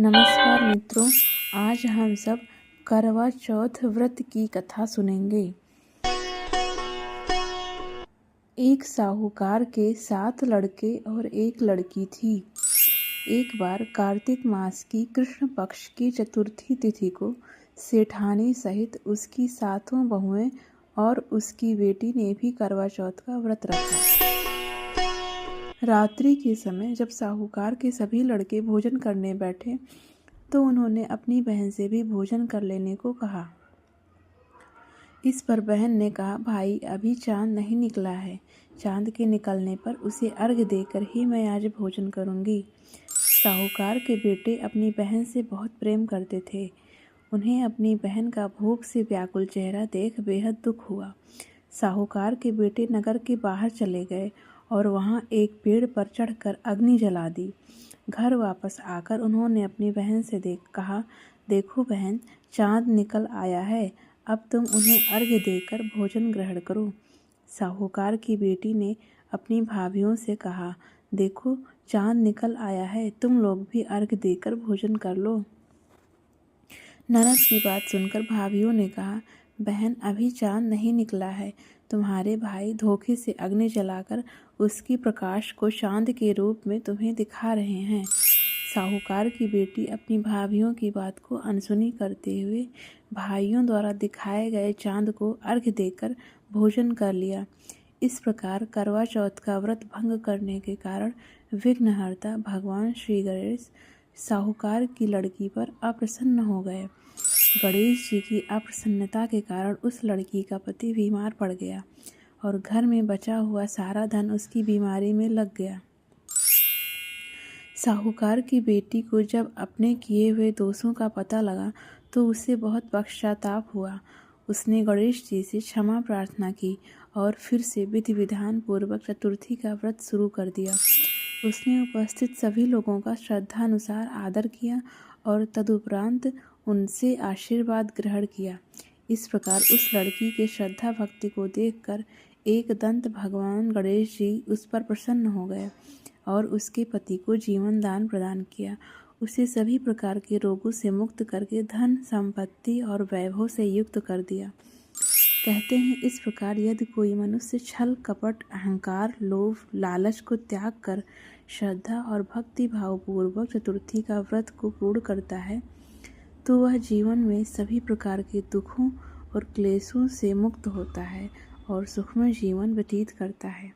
नमस्कार मित्रों, आज हम सब करवा चौथ व्रत की कथा सुनेंगे। एक साहूकार के 7 लड़के और एक लड़की थी। एक बार कार्तिक मास की कृष्ण पक्ष की चतुर्थी तिथि को सेठानी सहित उसकी 7 बहुएं और उसकी बेटी ने भी करवा चौथ का व्रत रखा। रात्रि के समय जब साहूकार के सभी लड़के भोजन करने बैठे तो उन्होंने अपनी बहन से भी भोजन कर लेने को कहा। इस पर बहन ने कहा, भाई अभी चांद नहीं निकला है, चांद के निकलने पर उसे अर्घ्य देकर ही मैं आज भोजन करूंगी। साहूकार के बेटे अपनी बहन से बहुत प्रेम करते थे। उन्हें अपनी बहन का भूख से व्याकुल चेहरा देख बेहद दुख हुआ। साहूकार के बेटे नगर के बाहर चले गए और वहां एक पेड़ पर चढ़कर अग्नि जला दी। घर वापस आकर उन्होंने अपनी बहन से कहा, देखो बहन, चांद निकल आया है, अब तुम उन्हें अर्घ्य देकर भोजन ग्रहण करो। साहूकार की बेटी ने अपनी भाभियों से कहा, देखो चांद निकल आया है, तुम लोग भी अर्घ्य देकर भोजन कर लो। ननद की बात सुनकर भाभियों ने कहा, बहन अभी चांद नहीं निकला है, तुम्हारे भाई धोखे से अग्नि जलाकर उसकी प्रकाश को चांद के रूप में तुम्हें दिखा रहे हैं। साहूकार की बेटी अपनी भाभियों की बात को अनसुनी करते हुए भाइयों द्वारा दिखाए गए चांद को अर्घ्य देकर भोजन कर लिया। इस प्रकार करवा चौथ का व्रत भंग करने के कारण विघ्नहर्ता भगवान श्री गणेश साहूकार की लड़की पर अप्रसन्न हो गए। गणेश जी की अप्रसन्नता के कारण उस लड़की का पति बीमार पड़ गया और घर में बचा हुआ सारा धन उसकी बीमारी में लग गया। साहूकार की बेटी को जब अपने किए हुए दोषों का पता लगा तो उसे बहुत पश्चाताप हुआ। उसने गणेश जी से क्षमा प्रार्थना की और फिर से विधि विधान पूर्वक चतुर्थी का व्रत शुरू कर दिया। उसने उपस्थित सभी लोगों का श्रद्धानुसार आदर किया और तदुपरांत उनसे आशीर्वाद ग्रहण किया। इस प्रकार उस लड़की के श्रद्धा भक्ति को देखकर एक दंत भगवान गणेश जी उस पर प्रसन्न हो गए और उसके पति को जीवन दान प्रदान किया। उसे सभी प्रकार के रोगों से मुक्त करके धन संपत्ति और वैभव से युक्त कर दिया। कहते हैं, इस प्रकार यदि कोई मनुष्य छल कपट अहंकार लोभ लालच को त्याग कर श्रद्धा और भक्ति भाव पूर्वक चतुर्थी का व्रत को पूर्ण करता है तो वह जीवन में सभी प्रकार के दुखों और क्लेशों से मुक्त होता है और सुखमय जीवन व्यतीत करता है।